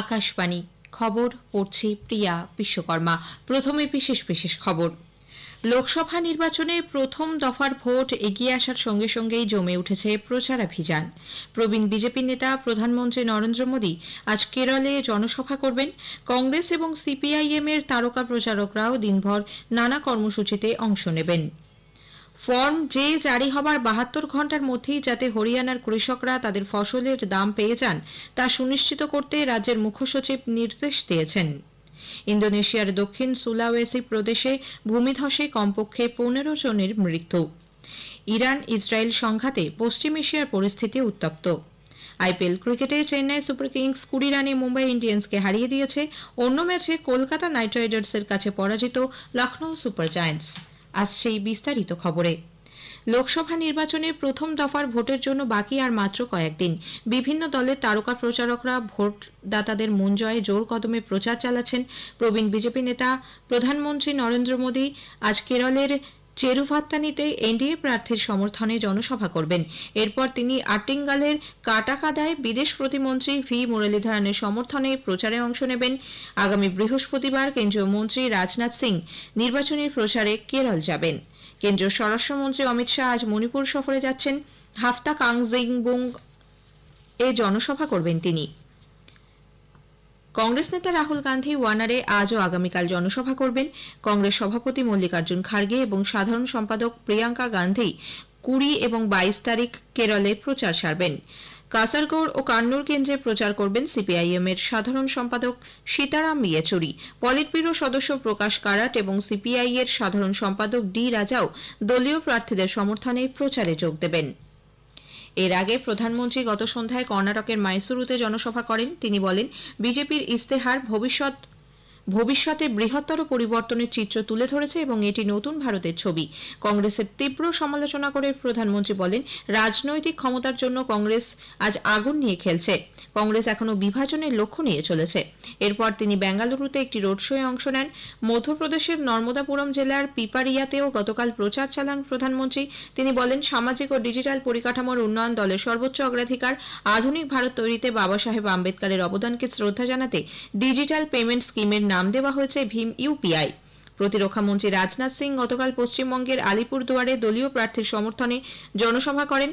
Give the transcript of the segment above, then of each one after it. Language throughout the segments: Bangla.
আকাশবাণী খবর পড়ছি প্রিয়া বিশ্বকর্মা। প্রথমে বিশেষ বিশেষ খবর। লোকসভা নির্বাচনে প্রথম দফার ভোট এগিয়ে আসার সঙ্গে সঙ্গেই জমে উঠেছে প্রচারাভিযান। প্রবীণ বিজেপি নেতা প্রধানমন্ত্রী নরেন্দ্র মোদী আজ কেরলে জনসভা করবেন। কংগ্রেস এবং সিপিআইএম এর তারকা প্রচারকরাও দিনভর নানা কর্মসূচিতে অংশ নেবেন। ফর্ম যে জারি হবার ৭২ ঘণ্টার মধ্যেই যাতে হরিয়ানার কৃষকরা তাদের ফসলের দাম পেয়ে যান তা সুনিশ্চিত করতে রাজ্যের মুখ্য সচিব নির্দেশ দিয়েছেন। ইন্দোনেশিয়ার দক্ষিণ সুলাওয়েসি প্রদেশে ভূমিধসে কমপক্ষে ১৫ জনের মৃত্যু। ইরান ইসরায়েল সংঘাতে পশ্চিম এশিয়ার পরিস্থিতি উত্তপ্ত। আইপিএল ক্রিকেটে চেন্নাই সুপার কিংস ২০ রানে মুম্বাই ইন্ডিয়ান্সকে হারিয়ে দিয়েছে। অন্য ম্যাচে কলকাতা নাইট রাইডার্সের কাছে পরাজিত লখনৌ সুপার জায়ান্টস। আসছে বিস্তারিত খবরে। লোকসভা নির্বাচনে প্রথম দফার ভোটের জন্য বাকি আর মাত্র কয়েকদিন। বিভিন্ন দলের তারকা প্রচারকরা ভোটদাতাদের মন জয়ে জোর কদমে প্রচার চালাচ্ছেন। প্রবীণ বিজেপি নেতা প্রধানমন্ত্রী নরেন্দ্র মোদী আজ কেরলের চেরুভাত্তানিতে এনডিএ প্রার্থীর সমর্থনে জনসভা করবেন। এরপর তিনি আট্টিঙ্গালের কাটাকাদায় বিদেশ প্রতিমন্ত্রী ভি মুরলীধরনের সমর্থনে প্রচারে অংশ নেবেন। আগামী বৃহস্পতিবার কেন্দ্রীয় মন্ত্রী রাজনাথ সিং নির্বাচনী প্রচারে কেরল যাবেন। কেন্দ্রীয় স্বরাষ্ট্রমন্ত্রী অমিত শাহ আজ মণিপুর সফরে যাচ্ছেন। হাফতা কাংজিংবুং এ জনসভা করবেন তিনি। কংগ্রেস নেতা রাহুল গান্ধী ওয়ানারে আজ ও আগামীকাল জনসভা করবেন। কংগ্রেস সভাপতি মল্লিকার্জুন খার্গে এবং সাধারণ সম্পাদক প্রিয়াঙ্কা গান্ধী ২০ এবং ২২ তারিখ কেরলে প্রচার সারবেন। কাসারগোড় ও কান্নুর কেন্দ্রে প্রচার করবেন সিপিআইএম এর সাধারণ সম্পাদক সীতারাম ইয়েচুরি। পলিট ব্যুরো সদস্য প্রকাশ কারাট এবং সিপিআই এর সাধারণ সম্পাদক ডি রাজাও দলীয় প্রার্থীদের সমর্থনে প্রচারে যোগ দেবেন। এর আগে প্রধানমন্ত্রী গত সন্ধ্যায় কর্ণাটকের মাইসুরুতে জনসভা করেন। তিনি বলেন, বিজেপির ইস্তেহার ভবিষ্যতে বৃহত্তর পরিবর্তনের চিত্র তুলে ধরেছে এবং এটি নতুন ভারতের ছবি। কংগ্রেসের তীব্র সমালোচনা করে প্রধানমন্ত্রী বলেন, রাজনৈতিক ক্ষমতার জন্য কংগ্রেস আজ আগুন নিয়ে খেলছে। কংগ্রেস এখনও বিভাজনের লক্ষ্য নিয়ে চলেছে। এরপর তিনি বেঙ্গালুরুতে একটি রোড শোয়ে অংশ নেন। মধ্যপ্রদেশের নর্মদাপুরম জেলার পিপারিয়াতেও গতকাল প্রচার চালান প্রধানমন্ত্রী। তিনি বলেন, সামাজিক ও ডিজিটাল পরিকাঠামোর উন্নয়ন দলের সর্বোচ্চ অগ্রাধিকার। আধুনিক ভারত তৈরিতে বাবা সাহেব আম্বেদকরের অবদানকে শ্রদ্ধা জানাতে ডিজিটাল পেমেন্ট স্কিমের নাম দেওয়া হয়েছে ভীম ইউপিআই। প্রতিরক্ষা মন্ত্রী রাজনাথ সিং গতকাল পশ্চিমবঙ্গের আলিপুরদুয়ারে দলীয় প্রার্থীর সমর্থনে জনসভা করেন।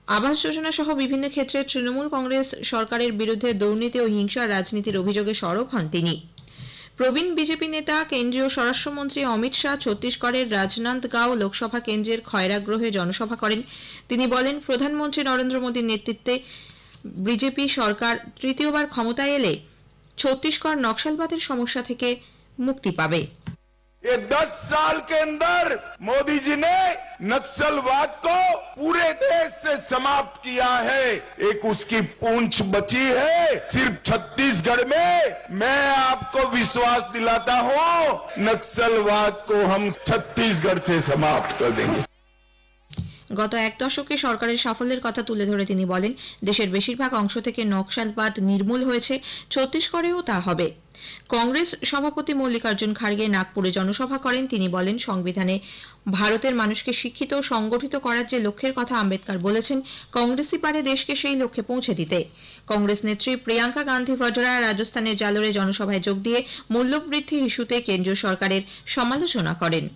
আবাস যোজনা সহ বিভিন্ন ক্ষেত্রে তৃণমূল কংগ্রেস সরকারের বিরুদ্ধে দুর্নীতি ও হিংসার রাজনীতির অভিযোগে সরব হন তিনি। প্রবীণ বিজেপি নেতা কেন্দ্রীয় স্বরাষ্ট্রমন্ত্রী অমিত শাহ ছত্তিশগড়ের রাজনান্দগাঁও লোকসভা কেন্দ্রের খয়রাগ্রহে জনসভা করেন। তিনি বলেন, প্রধানমন্ত্রী নরেন্দ্র মোদীর নেতৃত্বে বিজেপি সরকার তৃতীয়বার ক্ষমতায় এলে ছত্তিশগড় নকশালবাদের সমস্যা থেকে মুক্তি পাবে। ये 10 साल के अंदर मोदी जी ने नक्सलवाद को पूरे देश से समाप्त किया है। एक उसकी पूंछ बची है सिर्फ छत्तीसगढ़ में। मैं आपको विश्वास दिलाता हूं, नक्सलवाद को हम छत्तीसगढ़ से समाप्त कर देंगे। গত এক দশকে সরকারের সাফল্যের কথা তুলে ধরে তিনি বলেন, দেশের বেশিরভাগ অংশ থেকে নকশালবাদ নির্মূল হয়েছে, ছত্তিশগড়েও তা হবে। কংগ্রেস সভাপতি মল্লিকার্জুন খার্গে নাগপুরে জনসভা করেন। তিনি বলেন, সংবিধানে ভারতের মানুষকে শিক্ষিত ও সংগঠিত করার যে লক্ষ্যের কথা আম্বেদকর বলেছেন, কংগ্রেসই পারে দেশকে সেই লক্ষ্যে পৌঁছে দিতে। কংগ্রেস নেত্রী প্রিয়াঙ্কা গান্ধী ভডরা রাজস্থানের জালোরে জনসভায় যোগ দিয়ে মূল্যবৃদ্ধি ইস্যুতে কেন্দ্রীয় সরকারের সমালোচনা করেন।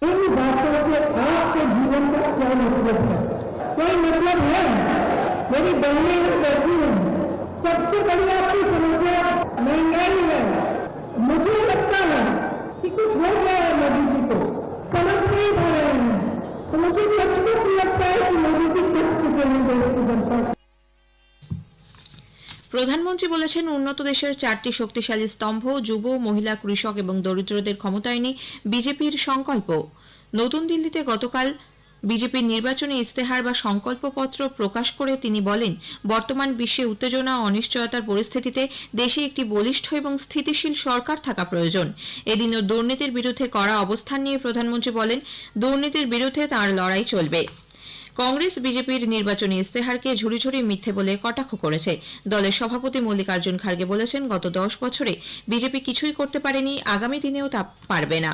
इन बातों से आपके जीवन का क्या मतलब है? कोई मतलब है? मेरी बहनें बैठी हैं, सबसे बड़ी आपकी समस्या महंगाई है। मुझे लगता है कि कुछ हो गया है मोदी जी को, समझ नहीं पा रहे हैं। तो मुझे सचमुच लगता है कि मोदी जी टिक चुके हैं देश की जनता से। প্রধানমন্ত্রী বলেছেন, উন্নত দেশের 4টি শক্তিশালী স্তম্ভ যুব, মহিলা, কৃষক এবং দরিদ্রদের ক্ষমতায়নই বিজেপির সংকল্প। নতুন দিল্লিতে গতকাল বিজেপির নির্বাচনী ইস্তেহার বা সংকল্পপত্র প্রকাশ করে তিনি বলেন, বর্তমান বিশ্বে উত্তেজনা ও অনিশ্চয়তার পরিস্থিতিতে দেশে একটি বলিষ্ঠ এবং স্থিতিশীল সরকার থাকা প্রয়োজন। এদিনও দুর্নীতির বিরুদ্ধে কড়া অবস্থান নিয়ে প্রধানমন্ত্রী বলেন, দুর্নীতির বিরুদ্ধে তাঁর লড়াই চলবে। কংগ্রেস বিজেপির নির্বাচনী ইস্তেহারকে ঝুড়ি ঝুড়ি মিথ্যে বলে কটাক্ষ করেছে। দলের সভাপতি মল্লিকার্জুন খার্গে বলেছেন, গত 10 বছরে বিজেপি কিছুই করতে পারেনি, আগামী দিনেও তা পারবে না।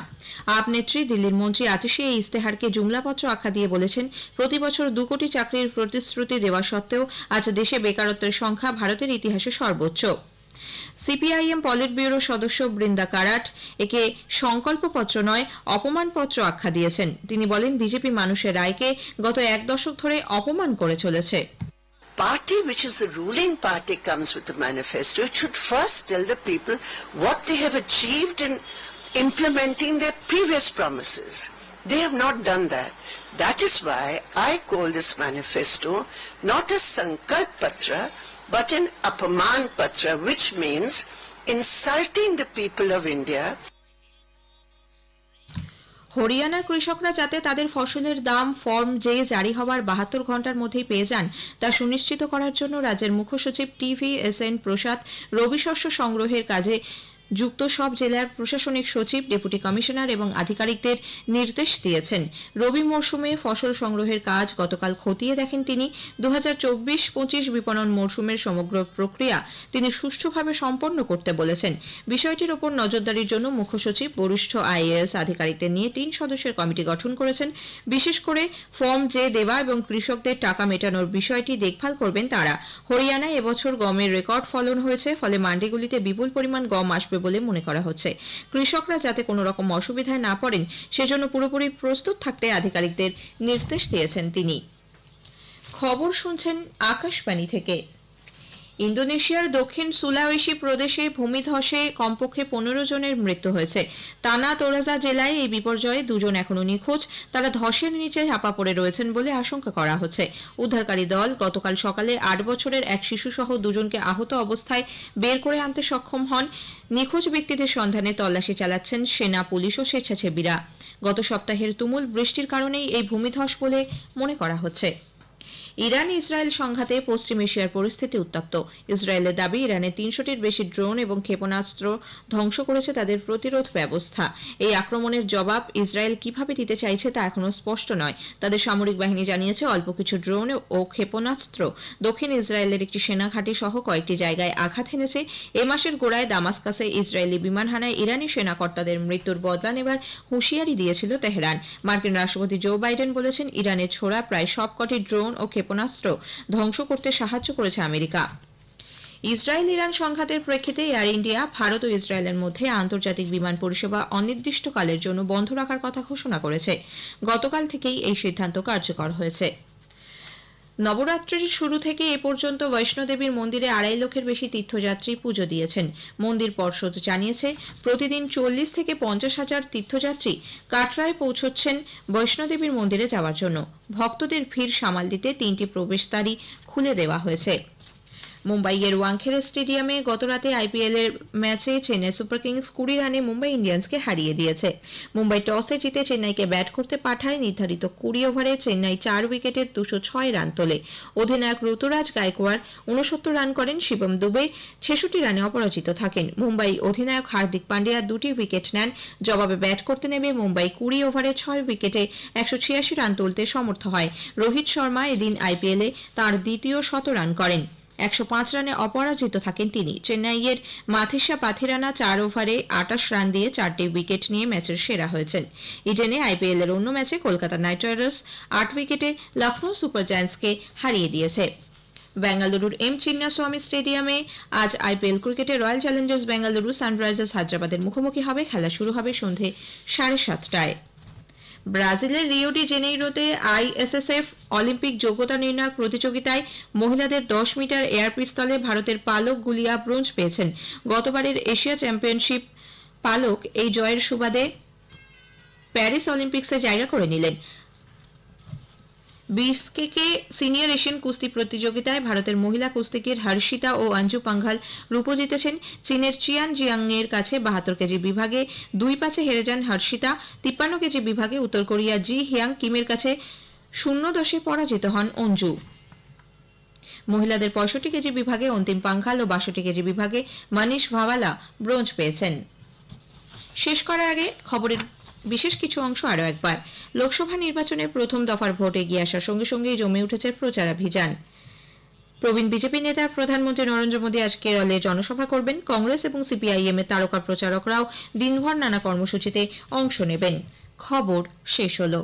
আপ নেত্রী দিল্লির মন্ত্রী আতিশি এই ইস্তেহারকে জুমলাপত্র আখ্যা দিয়ে বলেছেন, প্রতি বছর 2 কোটি চাকরির প্রতিশ্রুতি দেওয়া সত্ত্বেও আজ দেশে বেকারত্বের সংখ্যা ভারতের ইতিহাসে সর্বোচ্চ। সিপিআইএম পলিট ব্যুরো সদস্য বৃন্দা কারাট একে সংকল্পপত্র নয় অপমানপত্র আখ্যা দিয়েছেন। তিনি বলেন, বিজেপি মানুষের রায়কে গত এক দশক ধরে অপমান করে চলেছে। Party which is the ruling party comes with a manifesto. It should first tell the people what they have achieved in implementing their previous promises. They have not done that. That is why I call this manifesto not a Sankalp Patra but an Apaman Patra, which means insulting the people of India. হরিয়ানার কৃষকরা যাতে তাদের ফসলের দাম ফর্ম জে জারি হওয়ার 72 ঘন্টার মধ্যেই পেয়ে যান তা সুনিশ্চিত করার জন্য রাজ্যের মুখ্য সচিব টিভি.এস.এন. প্রসাদ রবি শস্য সংগ্রহের কাজে যুক্ত সব জেলার প্রশাসনিক সচিব, ডেপুটি কমিশনার এবং আধিকারিকদের নির্দেশ দিয়েছেন। রবি মরশুমে ফসল সংগ্রহের কাজ গতকাল খতিয়ে দেখেন তিনি। 2024-25 বিপণন মরশুমের সমগ্র প্রক্রিয়া তিনি সুষ্ঠুভাবে সম্পন্ন করতে বলেছেন। বিষয়টির ওপর নজরদারির জন্য মুখ্য সচিব বরিষ্ঠ আইএএস আধিকারিকদের নিয়ে 3 সদস্যের কমিটি গঠন করেছেন। বিশেষ করে ফর্ম জে দেওয়া এবং কৃষকদের টাকা মেটানোর বিষয়টি দেখভাল করবেন তারা। হরিয়ানায় এবছর গমের রেকর্ড ফলন হয়েছে, ফলে মান্ডিগুলিতে বিপুল পরিমাণ গম আসবে বলে মনে করা হচ্ছে। কৃষকরা যাতে কোনো রকম অসুবিধায় না পড়েন সেজন্য পুরোপুরি প্রস্তুত থাকতে আধিকারিকদের নির্দেশ দিয়েছেন তিনি। খবর শুনছেন আকাশবাণী থেকে। ইন্দোনেশিয়ার দক্ষিণ সুলাওয়েশি প্রদেশে ভূমিধসে কমপক্ষে 15 জনের মৃত্যু হয়েছে। তানা তোরাজা জেলায় এই বিপর্যয়ে 2 জন এখনো নিখোঁজ। তারা ধসের নিচে চাপা পড়ে রয়েছেন বলে আশঙ্কা করা হচ্ছে। উদ্ধারকারী দল গতকাল সকালে 8 বছরের এক শিশুসহ 2 জনকে আহত অবস্থায় বের করে আনতে সক্ষম হন। নিখোঁজ ব্যক্তিদের সন্ধানে তল্লাশি চালাচ্ছেন সেনা, পুলিশ ও স্বেচ্ছাসেবীরা। গত সপ্তাহের তুমুল বৃষ্টির কারণেই এই ভূমিধস বলে মনে করা হচ্ছে। ইরান ইসরায়েল সংঘাতে পশ্চিম এশিয়ার পরিস্থিতি উত্তপ্ত। ইসরায়েলের দাবি, ইরানের 300টির বেশি ড্রোন এবং ক্ষেপণাস্ত্র ধ্বংস করেছে তাদের প্রতিরোধ ব্যবস্থা। এই আক্রমণের জবাব ইসরায়েল কিভাবে দিতে চাইছে তা এখনো স্পষ্ট নয়। তাদের সামরিক বাহিনী জানিয়েছে অল্প কিছু ড্রোন ও ক্ষেপণাস্ত্র দক্ষিণ ইসরায়েলের একটি সেনা ঘাঁটি সহ কয়েকটি জায়গায় আঘাত হেনেছে। এ মাসের গোড়ায় দামাস্কাসে ইসরায়েলি বিমান হানায় ইরানি সেনাকর্তাদের মৃত্যুর বদলা নেবার হুঁশিয়ারি দিয়েছিল তেহরান। মার্কিন রাষ্ট্রপতি জো বাইডেন বলেছেন, ইরানের ছোড়া প্রায় সবকটি ড্রোন ও ক্ষেপণাস্ত্র ধ্বংস করতে সাহায্য করেছে আমেরিকা। ইসরায়েল ইরান সংঘাতের প্রেক্ষিতে এয়ার ইন্ডিয়া ভারত ও ইসরায়েলের মধ্যে আন্তর্জাতিক বিমান পরিষেবা অনির্দিষ্টকালের জন্য বন্ধ রাখার কথা ঘোষণা করেছে। গতকাল থেকেই এই সিদ্ধান্ত কার্যকর হয়েছে। নবরাত্রির শুরু থেকে এ পর্যন্ত বৈষ্ণোদেবীর মন্দিরে 2.5 লক্ষের বেশি তীর্থযাত্রী পুজো দিয়েছেন। মন্দির পর্ষদ জানিয়েছে, প্রতিদিন 40 থেকে 50 হাজার তীর্থযাত্রী কাটরায় পৌঁছচ্ছেন বৈষ্ণোদেবীর মন্দিরে যাওয়ার জন্য। ভক্তদের ভিড় সামাল দিতে 3টি প্রবেশদ্বারই খুলে দেওয়া হয়েছে। মুম্বাইয়ের ওয়াংখেড়ে স্টেডিয়ামে গতরাতে আইপিএল এর ম্যাচে চেন্নাই সুপার কিংস 20 রানে মুম্বাই ইন্ডিয়ান্সকে হারিয়ে দিয়েছে। মুম্বাই টসে জিতে চেন্নাইকে ব্যাট করতে পাঠায়। নির্ধারিত 20 ওভারে চেন্নাই 4 উইকেটে 206 রান তোলে। অধিনায়ক ঋতুরাজ গায়কোয়াড় 69 রান করেন। শিবম দুবে 66 রানে অপরাজিত থাকেন। মুম্বাই অধিনায়ক হার্দিক পান্ডিয়া 2টি উইকেট নেন। জবাবে ব্যাট করতে নেমে মুম্বাই 20 ওভারে 6 উইকেটে 186 রান তুলতে সমর্থ হয়। রোহিত শর্মা এদিন আইপিএলে তাঁর দ্বিতীয় শতরান করেন। 105 রানে অপরাজিত থাকেন তিনি। চেন্নাইয়ের মাথিসা পাথিরানা 4 ওভারে 28 রান দিয়ে 4টি উইকেট নিয়ে ম্যাচের সেরা হয়েছেন। ইডেনে আইপিএল এর অন্য ম্যাচে কলকাতা নাইট রাইডার্স 8 উইকেটে লখনৌ সুপার জায়ান্টসকে হারিয়ে দিয়েছে। বেঙ্গালুরুর এম চিন্নাস্বামী স্টেডিয়ামে আজ আইপিএল ক্রিকেটে রয়্যাল চ্যালেঞ্জার্স বেঙ্গালুরু সানরাইজার্স হায়দ্রাবাদের মুখোমুখি হবে। খেলা শুরু হবে সন্ধে 7:30টায়। ব্রাজিলের রিও ডি জেনেইরোতে আইএসএসএফ অলিম্পিক যোগ্যতা নির্ণায়ক প্রতিযোগিতায় মহিলাদের 10 মিটার এয়ার পিস্তলে ভারতের পালক গুলিয়া ব্রোঞ্জ পেয়েছেন। গতবারের এশিয়া চ্যাম্পিয়নশিপ পালক এই জয়ের সুবাদে প্যারিস অলিম্পিক্সে জায়গা করে নিলেন। বিশকেকে সিনিয়র এশিয়ান কুস্তি প্রতিযোগিতায় ভারতের মহিলা কুস্তিগির হর্ষিতা ও অঞ্জু পাঙ্ঘাল রূপো জিতেছেন। চীনের চিয়ান জিয়াং এর কাছে 72 কেজি বিভাগে 2-5 হেরে যান হর্ষিতা। 53 কেজি বিভাগে উত্তর কোরিয়া জি হিয়াং কিমের কাছে 0-10 পরাজিত হন অঞ্জু। মহিলাদের 65 কেজি বিভাগে অন্তিম পাঙ্ঘাল ও 62 কেজি বিভাগে মনীষ ভাওয়ালা ব্রোঞ্জ পেয়েছেন। শেষ করার আগে খবরের বিশেষ কিছু অংশ আরও একবার। লোকসভা নির্বাচনের প্রথম দফার ভোট এগিয়ে আসার সঙ্গে সঙ্গেই জমে উঠেছে প্রচারাভিযান। প্রবীণ বিজেপি নেতা প্রধানমন্ত্রী নরেন্দ্র মোদী আজ কেরলে জনসভা করবেন। কংগ্রেস এবং সিপিআইএম এর তারকা প্রচারকরাও দিনভর নানা কর্মসূচিতে অংশ নেবেন। খবর শেষ হলো।